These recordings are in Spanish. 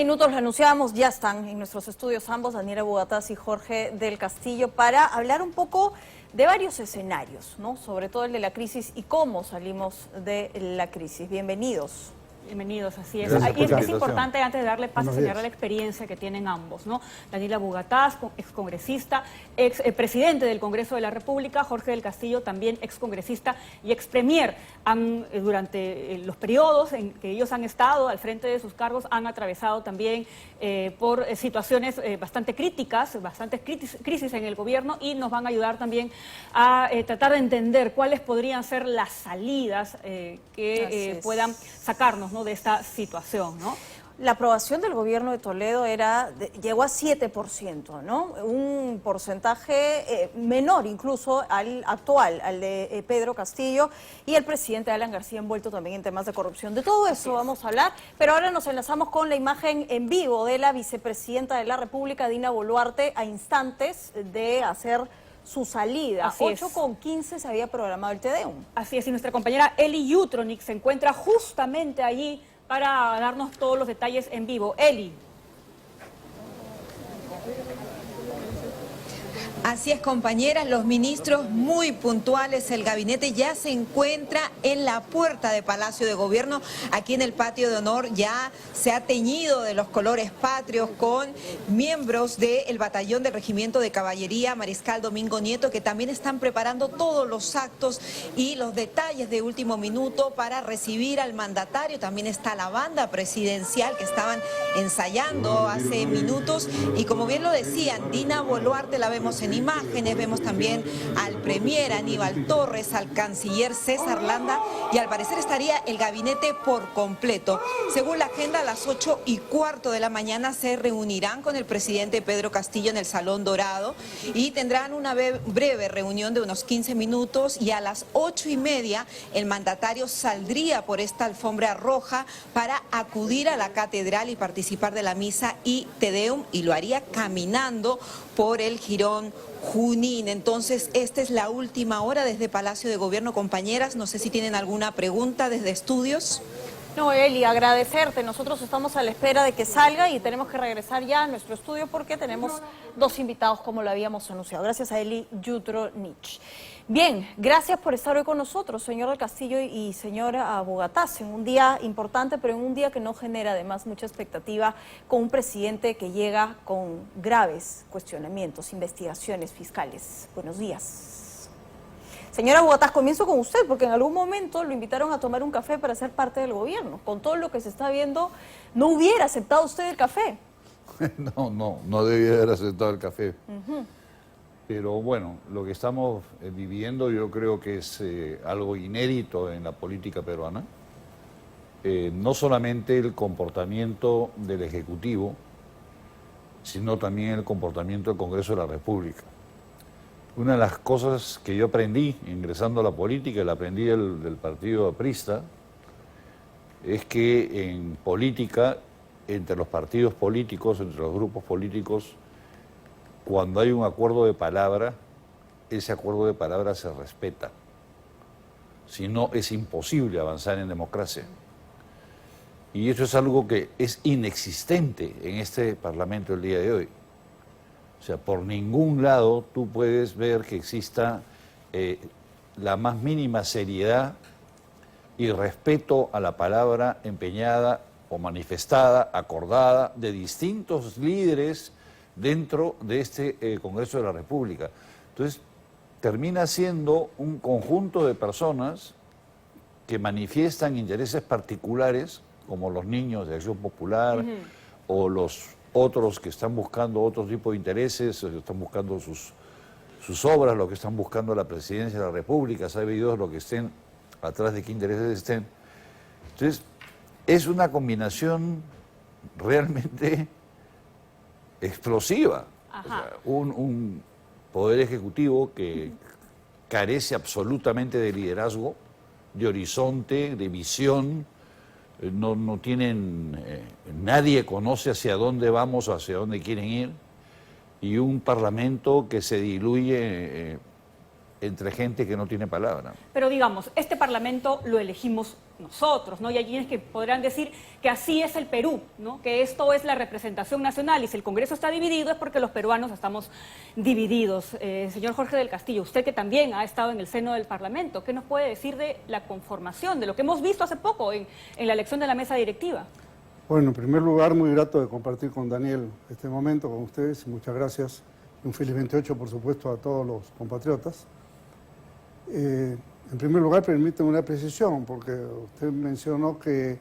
Minutos lo anunciábamos, ya están en nuestros estudios ambos, Daniela Bugatás y Jorge del Castillo, para hablar un poco de varios escenarios, ¿no? Sobre todo el de la crisis y cómo salimos de la crisis. Bienvenidos. Bienvenidos, así es. Gracias Y es importante, antes de darle paso, señalar la experiencia que tienen ambos, ¿no? Daniela Bugatás, excongresista, presidente del Congreso de la República, Jorge del Castillo, también excongresista y expremier. Durante los periodos en que ellos han estado al frente de sus cargos, han atravesado también por situaciones bastante críticas, bastantes crisis en el gobierno, y nos van a ayudar también a tratar de entender cuáles podrían ser las salidas que puedan sacarnos, ¿no?, de esta situación, ¿no? La aprobación del gobierno de Toledo llegó a 7%, ¿no? Un porcentaje menor incluso al actual, al de Pedro Castillo, y el presidente Alan García envuelto también en temas de corrupción. De todo eso vamos a hablar, pero ahora nos enlazamos con la imagen en vivo de la vicepresidenta de la República, Dina Boluarte, a instantes de hacer su salida. 8:15 se había programado el Te Deum. Así es, y nuestra compañera Eli Jutronik se encuentra justamente allí para darnos todos los detalles en vivo. Eli. Así es, compañeras, los ministros muy puntuales, el gabinete ya se encuentra en la puerta de Palacio de Gobierno. Aquí en el patio de honor ya se ha teñido de los colores patrios con miembros del batallón del Regimiento de Caballería Mariscal Domingo Nieto, que también están preparando todos los actos y los detalles de último minuto para recibir al mandatario. También está la banda presidencial que estaban ensayando hace minutos, y como bien lo decían, Dina Boluarte la vemos en imágenes, vemos también al premier Aníbal Torres, al canciller César Landa, y al parecer estaría el gabinete por completo. Según la agenda, a las 8:15 de la mañana se reunirán con el presidente Pedro Castillo en el Salón Dorado y tendrán una breve reunión de unos 15 minutos, y a las 8:30 el mandatario saldría por esta alfombra roja para acudir a la catedral y participar de la misa y Te Deum, y lo haría caminando por el Jirón Junín. Entonces, esta es la última hora desde Palacio de Gobierno, compañeras. No sé si tienen alguna pregunta desde estudios. No, Eli, agradecerte. Nosotros estamos a la espera de que salga y tenemos que regresar ya a nuestro estudio porque tenemos dos invitados, como lo habíamos anunciado. Gracias a Eli Jutronik. Bien, gracias por estar hoy con nosotros, señor del Castillo y señora Bugatás, en un día importante, pero en un día que no genera además mucha expectativa, con un presidente que llega con graves cuestionamientos, investigaciones fiscales. Buenos días. Señora Bugatás, comienzo con usted, porque en algún momento lo invitaron a tomar un café para ser parte del gobierno. Con todo lo que se está viendo, ¿no hubiera aceptado usted el café? No debía haber aceptado el café. Pero bueno, lo que estamos viviendo yo creo que es algo inédito en la política peruana. No solamente el comportamiento del Ejecutivo, sino también el comportamiento del Congreso de la República. Una de las cosas que yo aprendí ingresando a la política, y la aprendí del partido aprista, es que en política, entre los partidos políticos, entre los grupos políticos, cuando hay un acuerdo de palabra, ese acuerdo de palabra se respeta. Si no, es imposible avanzar en democracia. Y eso es algo que es inexistente en este Parlamento el día de hoy. O sea, por ningún lado tú puedes ver que exista la más mínima seriedad y respeto a la palabra empeñada o manifestada, acordada, de distintos líderes dentro de este Congreso de la República. Entonces, termina siendo un conjunto de personas que manifiestan intereses particulares, como los niños de Acción Popular, o los otros que están buscando otro tipo de intereses, están buscando sus obras, lo que están buscando la presidencia de la República, sabe Dios lo que estén, atrás de qué intereses estén. Entonces, es una combinación realmente explosiva. O sea, un poder ejecutivo que carece absolutamente de liderazgo, de horizonte, de visión. No tienen, nadie conoce hacia dónde vamos o hacia dónde quieren ir, y un parlamento que se diluye entre gente que no tiene palabra. Pero digamos, este parlamento lo elegimos nosotros, ¿no? Y hay quienes que podrán decir que así es el Perú, ¿no? Que esto es la representación nacional y si el Congreso está dividido es porque los peruanos estamos divididos. Señor Jorge del Castillo, usted que también ha estado en el seno del Parlamento, ¿qué nos puede decir de la conformación, de lo que hemos visto hace poco en la elección de la mesa directiva? Bueno, en primer lugar, muy grato de compartir con Daniel este momento con ustedes. Muchas gracias. Un feliz 28, por supuesto, a todos los compatriotas. En primer lugar, permíteme una precisión, porque usted mencionó que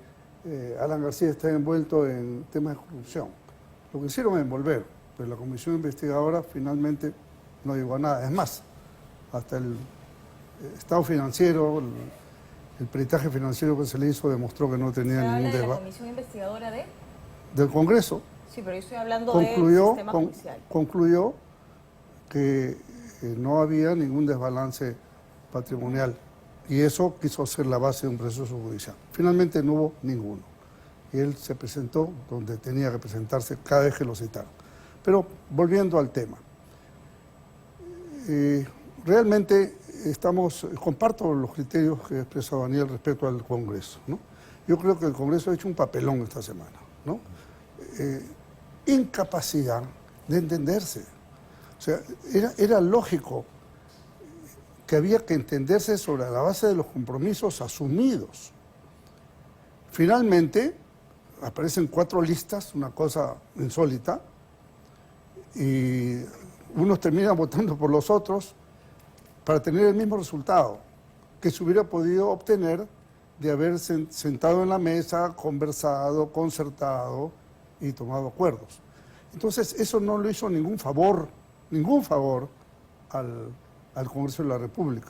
Alan García está envuelto en temas de corrupción. Lo que hicieron es envolver, pero la comisión investigadora finalmente no llegó a nada. Es más, hasta el estado financiero, el peritaje financiero que se le hizo demostró que no tenía ningún ¿De la comisión investigadora del Congreso? Sí, pero yo estoy hablando del sistema judicial. Concluyó que no había ningún desbalance patrimonial y eso quiso ser la base de un proceso judicial. Finalmente no hubo ninguno y él se presentó donde tenía que presentarse cada vez que lo citaron. Pero volviendo al tema, realmente comparto los criterios que expresa Daniel respecto al Congreso, ¿no? Yo creo que el Congreso ha hecho un papelón esta semana, ¿no? Incapacidad de entenderse. O sea, era lógico que había que entenderse sobre la base de los compromisos asumidos. Finalmente, aparecen 4 listas, una cosa insólita, y unos terminan votando por los otros para tener el mismo resultado que se hubiera podido obtener de haber sentado en la mesa, conversado, concertado y tomado acuerdos. Entonces, eso no le hizo ningún favor al Congreso de la República.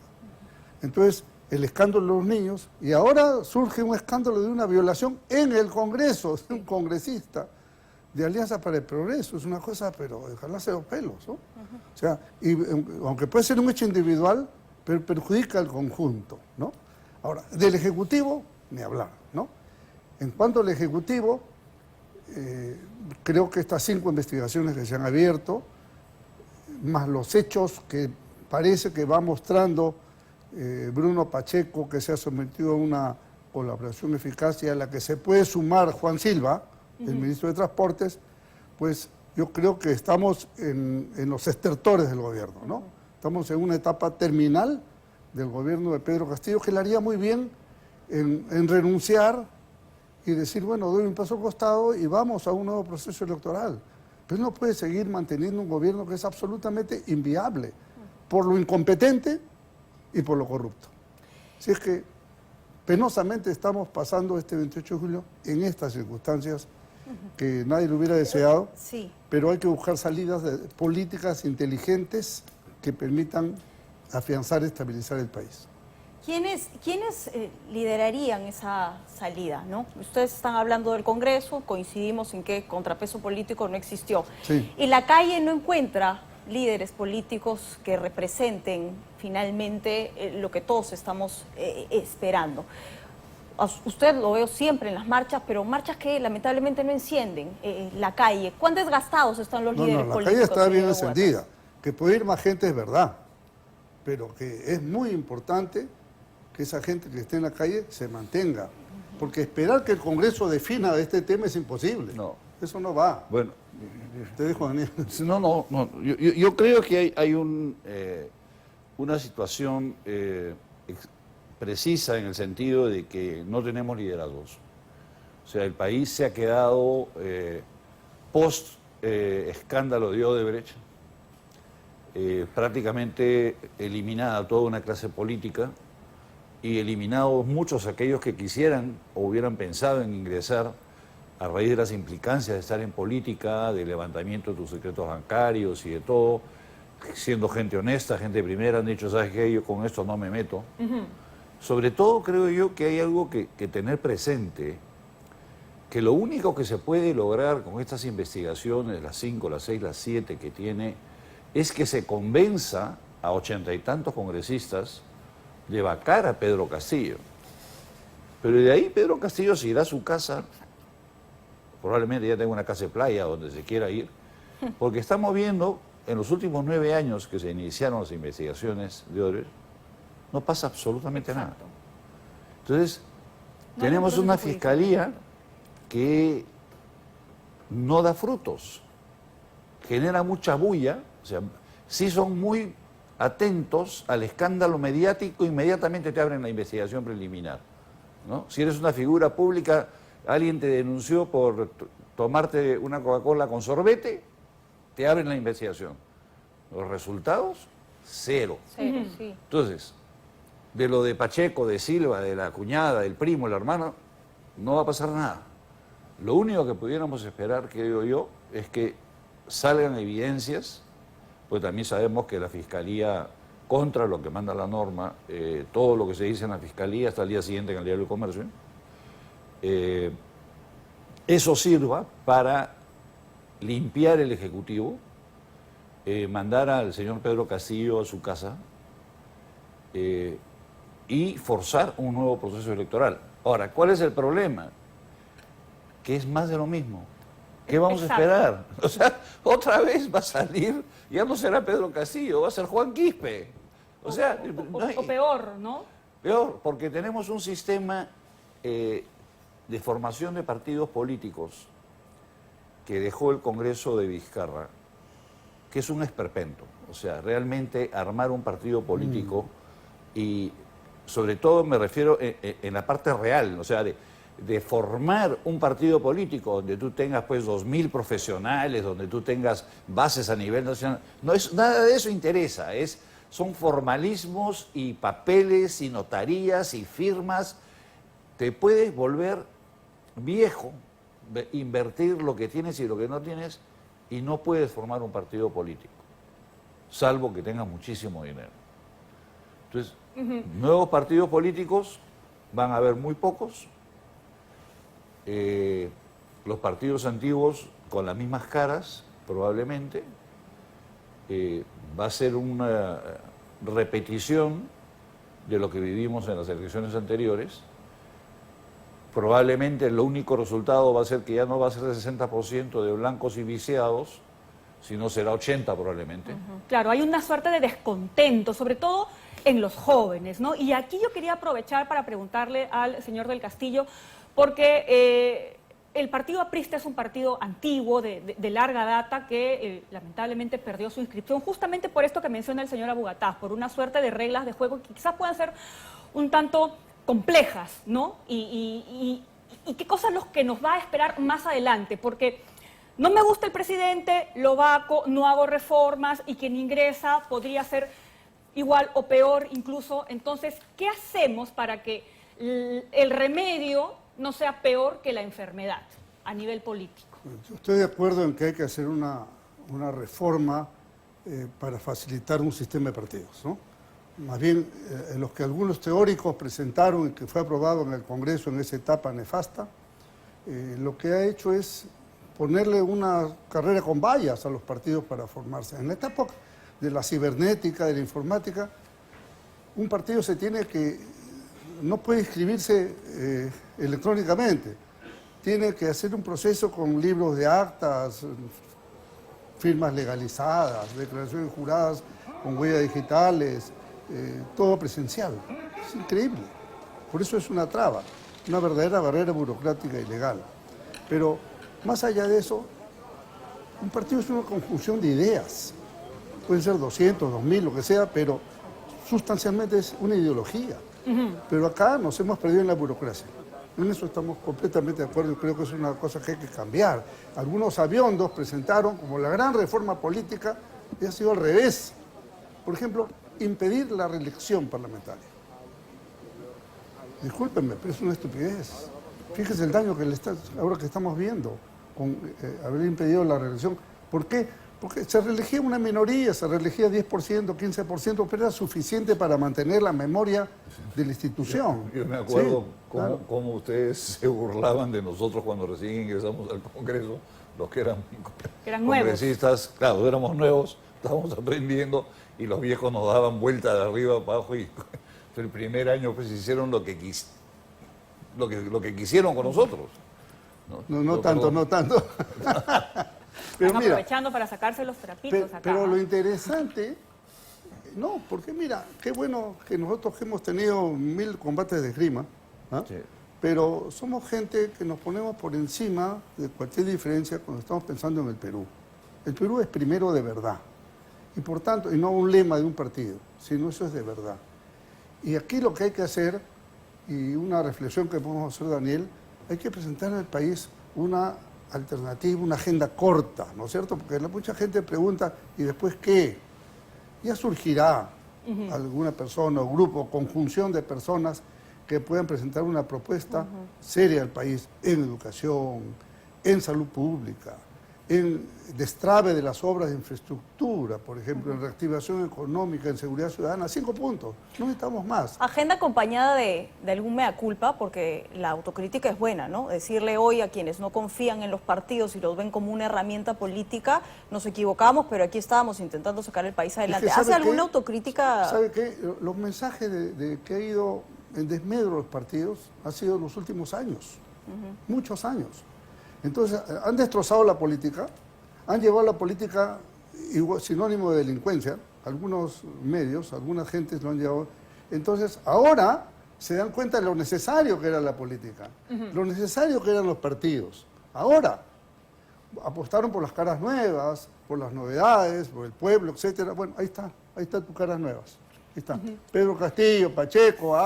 Entonces, el escándalo de los niños, y ahora surge un escándalo de una violación en el Congreso, de un congresista, de Alianza para el Progreso, es una cosa, pero de jalarse los pelos, ¿no? O sea, y, aunque puede ser un hecho individual, pero perjudica al conjunto, ¿no? Ahora, del Ejecutivo, ni hablar, ¿no? En cuanto al Ejecutivo, creo que estas 5 investigaciones que se han abierto, más los hechos que parece que va mostrando Bruno Pacheco, que se ha sometido a una colaboración eficaz y a la que se puede sumar Juan Silva, el ministro de Transportes, pues yo creo que estamos en los estertores del gobierno, ¿no? Estamos en una etapa terminal del gobierno de Pedro Castillo, que le haría muy bien en renunciar y decir, bueno, doy un paso al costado y vamos a un nuevo proceso electoral. Pero no puede seguir manteniendo un gobierno que es absolutamente inviable por lo incompetente y por lo corrupto. Así es que penosamente estamos pasando este 28 de julio en estas circunstancias que nadie lo hubiera deseado, sí, pero hay que buscar salidas políticas inteligentes que permitan afianzar y estabilizar el país. ¿Quiénes liderarían esa salida, ¿no? Ustedes están hablando del Congreso, coincidimos en que contrapeso político no existió. Sí. Y la calle no encuentra líderes políticos que representen finalmente lo que todos estamos esperando. Usted lo veo siempre en las marchas, pero marchas que lamentablemente no encienden la calle. ¿Cuán desgastados están los líderes políticos? La calle está bien encendida. Que puede ir más gente es verdad, pero que es muy importante que esa gente que esté en la calle se mantenga. Porque esperar que el Congreso defina este tema es imposible. No. Eso no va. Bueno, te dejo, Daniel. No. Yo creo que hay una situación precisa en el sentido de que no tenemos liderazgos. O sea, el país se ha quedado post escándalo de Odebrecht, prácticamente eliminada toda una clase política y eliminados muchos aquellos que quisieran o hubieran pensado en ingresar a raíz de las implicancias de estar en política, de levantamiento de tus secretos bancarios y de todo, siendo gente honesta, gente de primera, han dicho, ¿sabes qué? Yo con esto no me meto. Sobre todo creo yo que hay algo que tener presente, que lo único que se puede lograr con estas investigaciones, las 5, las 6, las 7 que tiene, es que se convenza a 80 y tantos congresistas de vacar a Pedro Castillo. Pero de ahí Pedro Castillo se irá a su casa, probablemente ya tenga una casa de playa donde se quiera ir, porque estamos viendo en los últimos 9 años que se iniciaron las investigaciones de Odebrecht, no pasa absolutamente nada. Entonces, Tenemos una fiscalía que no da frutos, genera mucha bulla, o sea, sí son muy atentos al escándalo mediático, inmediatamente te abren la investigación preliminar, ¿no? Si eres una figura pública, alguien te denunció por tomarte una Coca-Cola con sorbete, te abren la investigación. Los resultados, cero. Cero, sí. Entonces, de lo de Pacheco, de Silva, de la cuñada, del primo, el hermano, no va a pasar nada. Lo único que pudiéramos esperar, creo yo, es que salgan evidencias, pues también sabemos que la Fiscalía, contra lo que manda la norma, todo lo que se dice en la Fiscalía hasta el día siguiente en el Diario del Comercio, eso sirva para limpiar el Ejecutivo, mandar al señor Pedro Castillo a su casa y forzar un nuevo proceso electoral. Ahora, ¿cuál es el problema? Que es más de lo mismo. ¿Qué vamos a esperar? O sea, otra vez va a salir, ya no será Pedro Castillo, va a ser Juan Quispe. O sea, o peor, ¿no? Peor, porque tenemos un sistema de formación de partidos políticos que dejó el Congreso de Vizcarra, que es un esperpento. O sea, realmente armar un partido político y sobre todo me refiero en la parte real, o sea, de formar un partido político donde tú tengas pues 2.000 profesionales, donde tú tengas bases a nivel nacional. No es, nada de eso interesa, son formalismos y papeles y notarías y firmas. Te puedes volver viejo, invertir lo que tienes y lo que no tienes y no puedes formar un partido político, salvo que tengas muchísimo dinero. Entonces, nuevos partidos políticos van a haber muy pocos. Los partidos antiguos con las mismas caras, probablemente. Va a ser una repetición de lo que vivimos en las elecciones anteriores. Probablemente el único resultado va a ser que ya no va a ser el 60% de blancos y viciados, sino será 80% probablemente. Claro, hay una suerte de descontento, sobre todo en los jóvenes, ¿no? Y aquí yo quería aprovechar para preguntarle al señor del Castillo, porque el partido aprista es un partido antiguo, de larga data, que lamentablemente perdió su inscripción, justamente por esto que menciona el señor Abugataz, por una suerte de reglas de juego que quizás puedan ser un tanto complejas, ¿no? Y qué cosas los que nos va a esperar más adelante, porque no me gusta el presidente, lo vaco, no hago reformas y quien ingresa podría ser igual o peor incluso. Entonces, ¿qué hacemos para que el remedio no sea peor que la enfermedad a nivel político? Yo estoy de acuerdo en que hay que hacer una reforma para facilitar un sistema de partidos, ¿no? Más bien, los que algunos teóricos presentaron y que fue aprobado en el Congreso en esa etapa nefasta, lo que ha hecho es ponerle una carrera con vallas a los partidos para formarse. En la etapa de la cibernética, de la informática, un partido no puede inscribirse electrónicamente. Tiene que hacer un proceso con libros de actas, firmas legalizadas, declaraciones juradas con huellas digitales, todo presencial. Es increíble. Por eso es una traba, una verdadera barrera burocrática y legal. Pero más allá de eso, un partido es una conjunción de ideas. Pueden ser 200, 2.000, lo que sea, pero sustancialmente es una ideología. Pero acá nos hemos perdido en la burocracia. En eso estamos completamente de acuerdo y creo que es una cosa que hay que cambiar. Algunos aviondos presentaron como la gran reforma política y ha sido al revés. Por ejemplo, impedir la reelección parlamentaria. Discúlpenme, pero es una estupidez. Fíjese el daño que ahora que estamos viendo con haber impedido la reelección. ¿Por qué? Porque se reelegía una minoría, se reelegía 10%, 15%, pero era suficiente para mantener la memoria de la institución. Yo me acuerdo Sí, cómo ustedes se burlaban de nosotros cuando recién ingresamos al Congreso, los que eran congresistas, claro, éramos nuevos, estábamos aprendiendo y los viejos nos daban vuelta de arriba para abajo y el primer año pues hicieron lo que quisieron con nosotros. No tanto. Pero Están mira, aprovechando para sacarse los trapitos acá. pero lo interesante, porque mira, qué bueno que nosotros hemos tenido 1000 combates de esgrima, ¿ah? Sí. pero somos gente que nos ponemos por encima de cualquier diferencia cuando estamos pensando en el Perú. El Perú es primero de verdad, y por tanto, y no un lema de un partido, sino eso es de verdad. Y aquí lo que hay que hacer, y una reflexión que podemos hacer, Daniel, hay que presentar al país una alternativa, una agenda corta, ¿no es cierto? Porque mucha gente pregunta, ¿y después qué? Ya surgirá alguna persona o grupo, conjunción de personas que puedan presentar una propuesta seria al país en educación, en salud pública, en destrave de las obras de infraestructura, por ejemplo, en reactivación económica, en seguridad ciudadana, 5 puntos, no necesitamos más. Agenda acompañada de algún mea culpa, porque la autocrítica es buena, ¿no? Decirle hoy a quienes no confían en los partidos y los ven como una herramienta política, nos equivocamos, pero aquí estábamos intentando sacar el país adelante. Es que, ¿Hace alguna autocrítica? ¿Sabe qué? Los mensajes de que ha ido en desmedro los partidos han sido los últimos años, muchos años. Entonces, han destrozado la política, han llevado la política sinónimo de delincuencia, algunos medios, algunas gentes lo han llevado. Entonces, ahora se dan cuenta de lo necesario que era la política, lo necesario que eran los partidos. Ahora, apostaron por las caras nuevas, por las novedades, por el pueblo, etcétera. Bueno, ahí están tus caras nuevas. Ahí está. Pedro Castillo, Pacheco,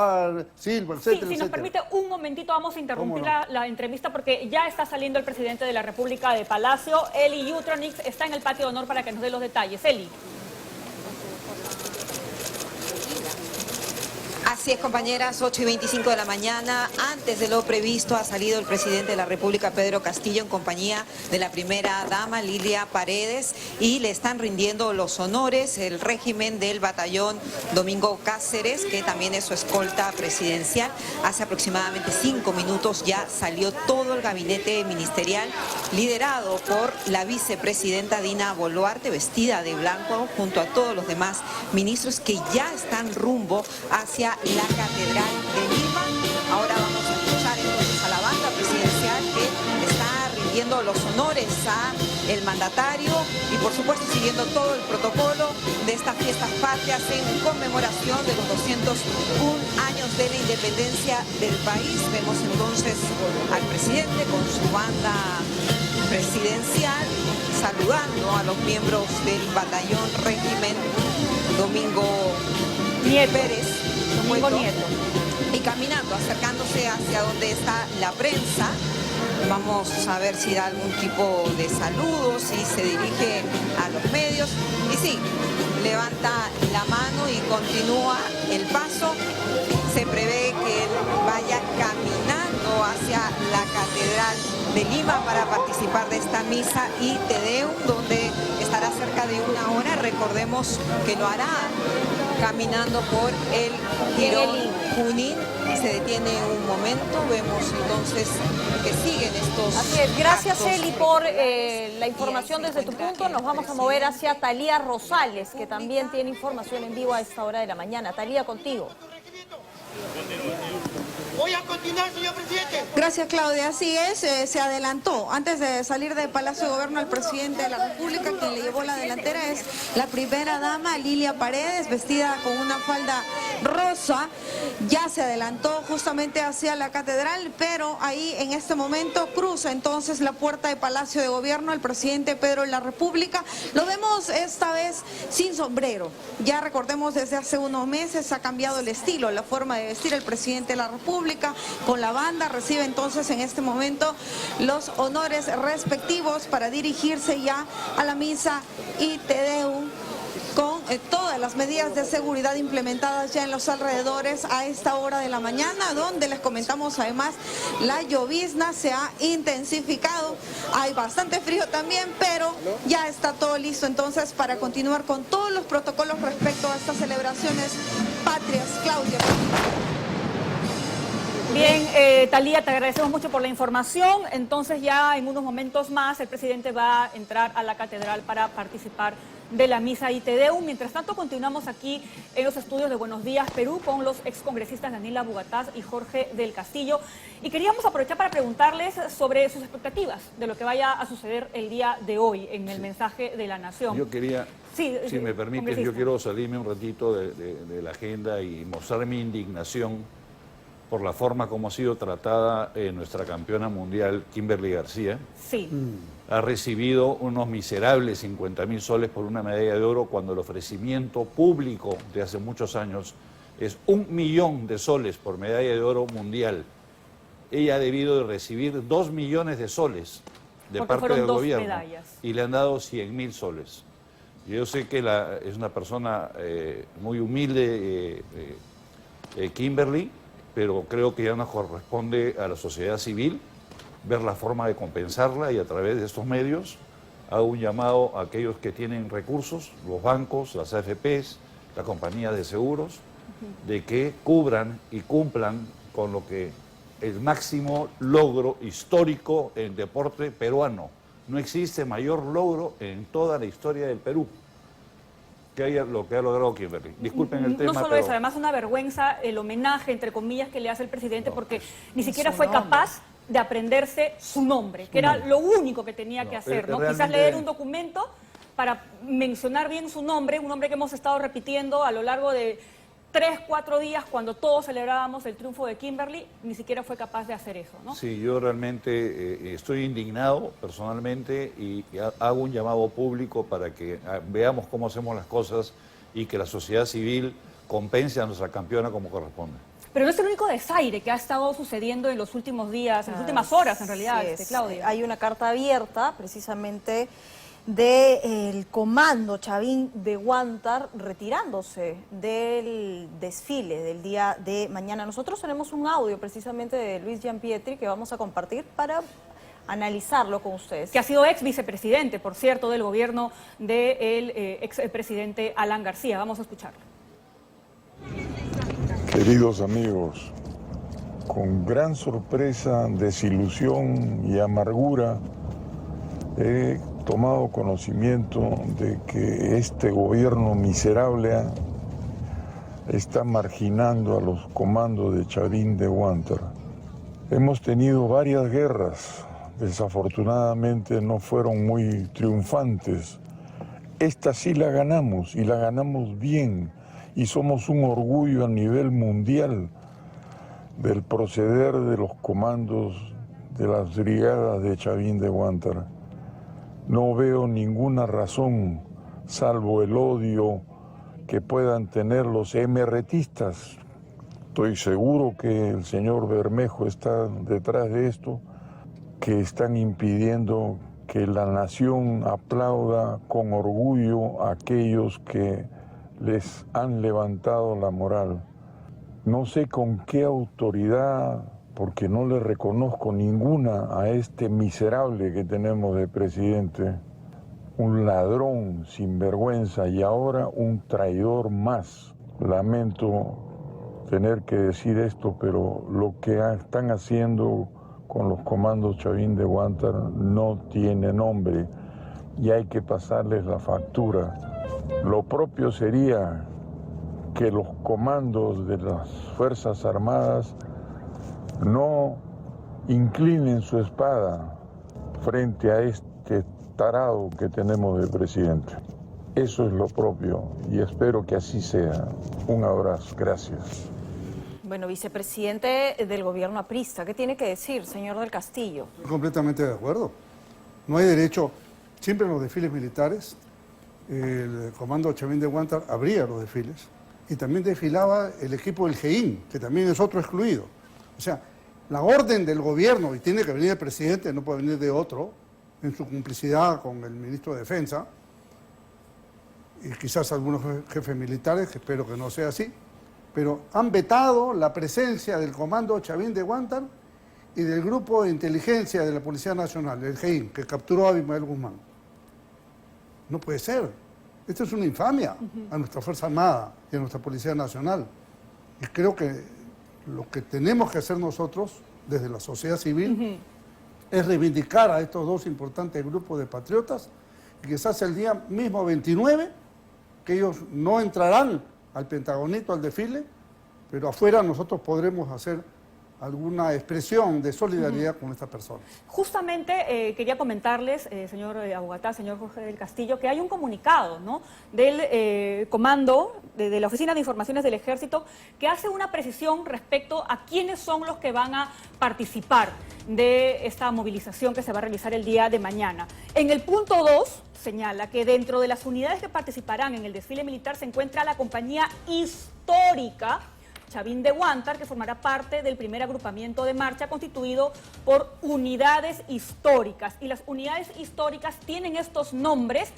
Silva, etcétera. Si nos permite un momentito, vamos a interrumpir la entrevista porque ya está saliendo el presidente de la República de Palacio. Eli Yutronix está en el patio de honor para que nos dé los detalles. Eli. Así es, compañeras, 8:25 de la mañana. Antes de lo previsto ha salido el presidente de la República, Pedro Castillo, en compañía de la primera dama, Lilia Paredes, y le están rindiendo los honores el régimen del batallón Domingo Cáceres, que también es su escolta presidencial. Hace aproximadamente 5 minutos ya salió todo el gabinete ministerial, liderado por la vicepresidenta Dina Boluarte, vestida de blanco, junto a todos los demás ministros que ya están rumbo hacia la Catedral de Lima. Ahora vamos a escuchar entonces a la banda presidencial que está rindiendo los honores a el mandatario y por supuesto siguiendo todo el protocolo de estas fiestas patrias en conmemoración de los 201 años de la independencia del país. Vemos entonces al presidente con su banda presidencial saludando a los miembros del batallón régimen Domingo Pérez. Domingo Nieto. Y caminando, acercándose hacia donde está la prensa. Vamos a ver si da algún tipo de saludo, si se dirige a los medios. Y sí, levanta la mano y continúa el paso. Se prevé que él vaya caminando hacia la Catedral de Lima para participar de esta misa y Te Deum, donde estará cerca de 1 hora. Recordemos que lo hará caminando por el Jirón Junín. Se detiene un momento, vemos entonces que siguen estos Así es, gracias actos. Eli por la información desde tu punto. Nos vamos a mover hacia Talía Rosales, que también tiene información en vivo a esta hora de la mañana. Talía, contigo. Voy a continuar, señor presidente. Gracias, Claudia. Así es, se adelantó. Antes de salir del Palacio de Gobierno, el presidente de la República, quien le llevó la delantera, es la primera dama, Lilia Paredes, vestida con una falda rosa. Ya se adelantó justamente hacia la catedral, pero ahí en este momento cruza entonces la puerta de Palacio de Gobierno el presidente Pedro de la República. Lo vemos esta vez sin sombrero. Ya recordemos, desde hace unos meses ha cambiado el estilo, la forma de vestir el presidente de la República. Con la banda recibe entonces en este momento los honores respectivos para dirigirse ya a la misa y Te Deum, con todas las medidas de seguridad implementadas ya en los alrededores a esta hora de la mañana, donde les comentamos además la llovizna se ha intensificado. Hay bastante frío también, pero ya está todo listo entonces para continuar con todos los protocolos respecto a estas celebraciones patrias. Claudia. Bien, Talía, te agradecemos mucho por la información. Entonces ya en unos momentos más el presidente va a entrar a la catedral para participar de la misa y Te Deum. Mientras tanto, continuamos aquí en los estudios de Buenos Días Perú con los excongresistas Daniela Bugatás y Jorge del Castillo. Y queríamos aprovechar para preguntarles sobre sus expectativas de lo que vaya a suceder el día de hoy en el mensaje de la Nación. Yo quería, si me permites, yo quiero salirme un ratito de la agenda y mostrar mi indignación por la forma como ha sido tratada nuestra campeona mundial, Kimberly García. Sí. Ha recibido unos miserables 50.000 soles por una medalla de oro cuando el ofrecimiento público de hace muchos años es 1 millón de soles por medalla de oro mundial. Ella ha debido de recibir 2 millones de soles de Porque parte fueron del 2 gobierno medallas. y le han dado 100.000 soles. Yo sé que es una persona muy humilde, Kimberly, pero creo que ya nos corresponde a la sociedad civil ver la forma de compensarla, y a través de estos medios hago un llamado a aquellos que tienen recursos, los bancos, las AFPs, las compañías de seguros, de que cubran y cumplan con lo que el máximo logro histórico en deporte peruano. No existe mayor logro en toda la historia del Perú que haya lo que ha logrado Kimberly. Disculpen el tema, No solo pero eso, además una vergüenza el homenaje, entre comillas, que le hace el presidente, porque ni siquiera fue capaz de aprenderse su nombre, que era lo único que tenía que hacer, ¿no? Quizás realmente leer un documento para mencionar bien su nombre, un nombre que hemos estado repitiendo a lo largo de 3, 4 días, cuando todos celebrábamos el triunfo de Kimberly, ni siquiera fue capaz de hacer eso, ¿no? Sí, yo realmente estoy indignado personalmente y hago un llamado público para que veamos cómo hacemos las cosas y que la sociedad civil compense a nuestra campeona como corresponde. Pero no es el único desaire que ha estado sucediendo en los últimos días, en las últimas horas, en realidad, Claudia. Hay una carta abierta, precisamente, del comando Chavín de Huántar retirándose del desfile del día de mañana. Nosotros tenemos un audio precisamente de Luis Gianpietri que vamos a compartir para analizarlo con ustedes. Que ha sido ex vicepresidente, por cierto, del gobierno del ex presidente Alan García. Vamos a escucharlo. Queridos amigos, con gran sorpresa, desilusión y amargura he tomado conocimiento de que este gobierno miserable está marginando a los comandos de Chavín de Huántar. Hemos tenido varias guerras, desafortunadamente no fueron muy triunfantes. Esta sí la ganamos y la ganamos bien, y somos un orgullo a nivel mundial del proceder de los comandos de las brigadas de Chavín de Huántar. No veo ninguna razón, salvo el odio que puedan tener los emerretistas. Estoy seguro que el señor Bermejo está detrás de esto, que están impidiendo que la nación aplauda con orgullo a aquellos que les han levantado la moral. No sé con qué autoridad, porque no le reconozco ninguna a este miserable que tenemos de presidente, un ladrón sin vergüenza y ahora un traidor más. Lamento tener que decir esto, pero lo que están haciendo con los comandos Chavín de Huántar no tiene nombre y hay que pasarles la factura. Lo propio sería que los comandos de las Fuerzas Armadas no inclinen su espada frente a este tarado que tenemos de presidente. Eso es lo propio y espero que así sea. Un abrazo, gracias. Bueno, vicepresidente del gobierno aprista, ¿qué tiene que decir, señor del Castillo? Estoy completamente de acuerdo. No hay derecho, siempre en los desfiles militares, el comando Chavín de Huántar abría los desfiles y también desfilaba el equipo del GEIN, que también es otro excluido. O sea, la orden del gobierno, y tiene que venir el presidente, no puede venir de otro, en su complicidad con el ministro de Defensa, y quizás algunos jefes militares, que espero que no sea así, pero han vetado la presencia del comando Chavín de Huántar y del grupo de inteligencia de la Policía Nacional, el GEIN, que capturó a Abimael Guzmán. No puede ser. Esto es una infamia a nuestra Fuerza Armada y a nuestra Policía Nacional. Y creo que lo que tenemos que hacer nosotros, desde la sociedad civil, es reivindicar a estos dos importantes grupos de patriotas y quizás el día mismo 29, que ellos no entrarán al Pentagonito, al desfile, pero afuera nosotros podremos hacer alguna expresión de solidaridad con esta persona. Justamente quería comentarles, señor Abugatá, señor Jorge del Castillo, que hay un comunicado, ¿no?, del comando de la Oficina de Informaciones del Ejército que hace una precisión respecto a quiénes son los que van a participar de esta movilización que se va a realizar el día de mañana. En el punto 2 señala que dentro de las unidades que participarán en el desfile militar se encuentra la compañía histórica Chavín de Huántar, que formará parte del primer agrupamiento de marcha constituido por unidades históricas. Y las unidades históricas tienen estos nombres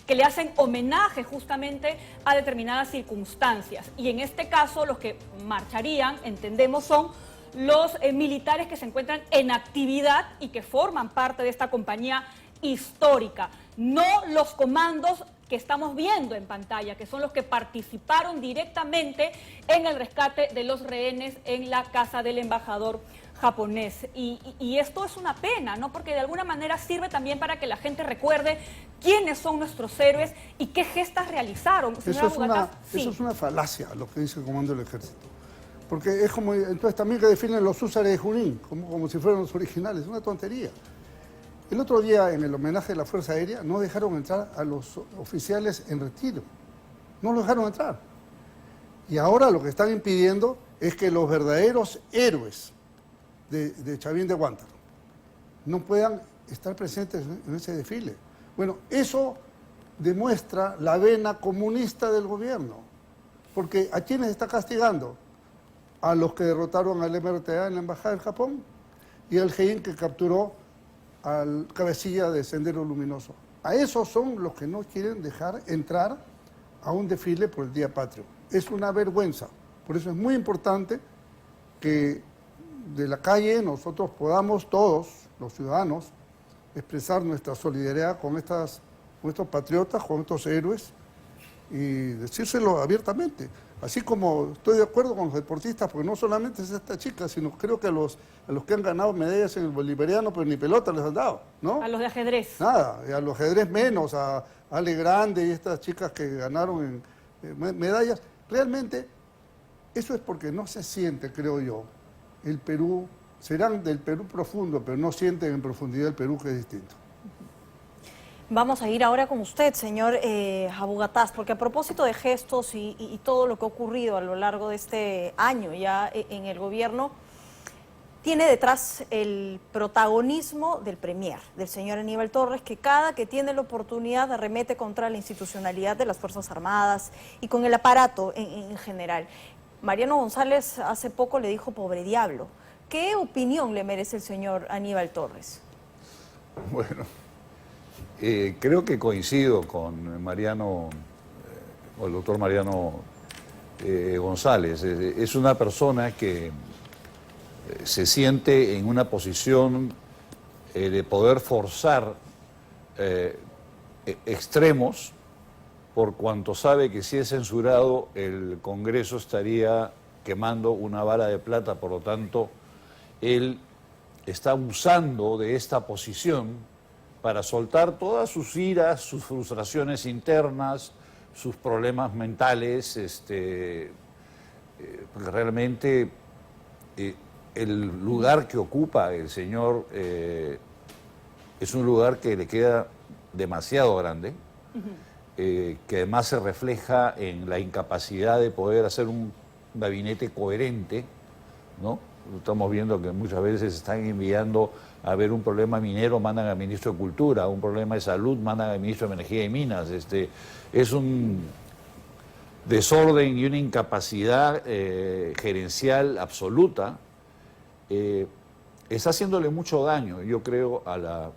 que le hacen homenaje justamente a determinadas circunstancias. Y en este caso los que marcharían, entendemos, son los militares que se encuentran en actividad y que forman parte de esta compañía histórica, no los comandos que estamos viendo en pantalla, que son los que participaron directamente en el rescate de los rehenes en la casa del embajador japonés. Y esto es una pena, ¿no?, porque de alguna manera sirve también para que la gente recuerde quiénes son nuestros héroes y qué gestas realizaron. Eso es una falacia, lo que dice el comando del ejército. Porque es como, entonces también que definen los húsares de Junín, como si fueran los originales, es una tontería. El otro día, en el homenaje de la Fuerza Aérea, no dejaron entrar a los oficiales en retiro. No los dejaron entrar. Y ahora lo que están impidiendo es que los verdaderos héroes de Chavín de Huántar no puedan estar presentes en ese desfile. Bueno, eso demuestra la vena comunista del gobierno. Porque ¿a quiénes está castigando? A los que derrotaron al MRTA en la Embajada del Japón y al GEIN que capturó al cabecilla de Sendero Luminoso. A esos son los que no quieren dejar entrar a un desfile por el Día Patrio. Es una vergüenza. Por eso es muy importante que de la calle nosotros podamos todos, los ciudadanos, expresar nuestra solidaridad con estos patriotas, con estos héroes y decírselo abiertamente. Así como estoy de acuerdo con los deportistas, porque no solamente es esta chica, sino creo que a los que han ganado medallas en el bolivariano, pero ni pelota les han dado, ¿no? A los de ajedrez. Nada, y a los ajedrez menos, a Ale Grande y estas chicas que ganaron medallas. Realmente, eso es porque no se siente, creo yo, el Perú, serán del Perú profundo, pero no sienten en profundidad el Perú, que es distinto. Vamos a ir ahora con usted, señor Abugataz, porque a propósito de gestos y todo lo que ha ocurrido a lo largo de este año ya en el gobierno, tiene detrás el protagonismo del premier, del señor Aníbal Torres, que cada que tiene la oportunidad arremete contra la institucionalidad de las Fuerzas Armadas y con el aparato en general. Mariano González hace poco le dijo pobre diablo. ¿Qué opinión le merece el señor Aníbal Torres? Bueno, creo que coincido con Mariano, o el doctor Mariano González. Es una persona que se siente en una posición de poder forzar extremos, por cuanto sabe que si es censurado el Congreso estaría quemando una bala de plata. Por lo tanto, él está usando de esta posición para soltar todas sus iras, sus frustraciones internas, sus problemas mentales, porque realmente el lugar que ocupa el señor es un lugar que le queda demasiado grande, que además se refleja en la incapacidad de poder hacer un gabinete coherente, ¿no? Estamos viendo que muchas veces están enviando a ver un problema minero, mandan al ministro de Cultura, un problema de salud, mandan al ministro de Energía y Minas. Es un desorden y una incapacidad gerencial absoluta. Está haciéndole mucho daño, yo creo, a la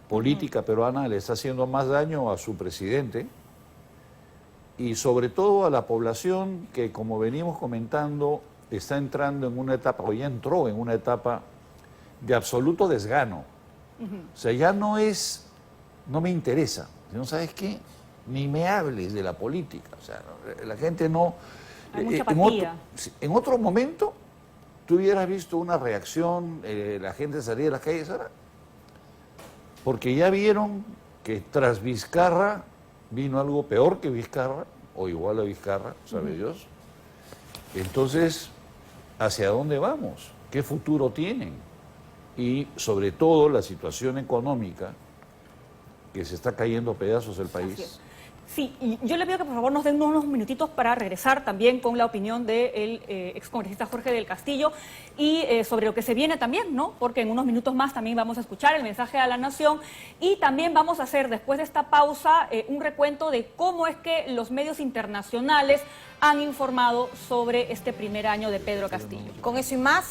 política peruana, le está haciendo más daño a su presidente y sobre todo a la población que, como venimos comentando, está entrando en una etapa, o ya entró en una etapa de absoluto desgano. O sea, ya no me interesa, sino, ¿sabes qué? Ni me hables de la política. O sea, la gente no... Hay mucha apatía. En otro momento, tú hubieras visto una reacción, la gente salía de las calles ahora, porque ya vieron que tras Vizcarra vino algo peor que Vizcarra, o igual a Vizcarra, sabe Dios. Entonces, ¿hacia dónde vamos? qué futuro tienen y sobre todo la situación económica que se está cayendo a pedazos el país. Sí, y yo le pido que por favor nos den unos minutitos para regresar también con la opinión del excongresista Jorge del Castillo y sobre lo que se viene también, ¿no? Porque en unos minutos más también vamos a escuchar el mensaje a la nación y también vamos a hacer después de esta pausa un recuento de cómo es que los medios internacionales han informado sobre este primer año de Pedro Castillo. Con eso y más.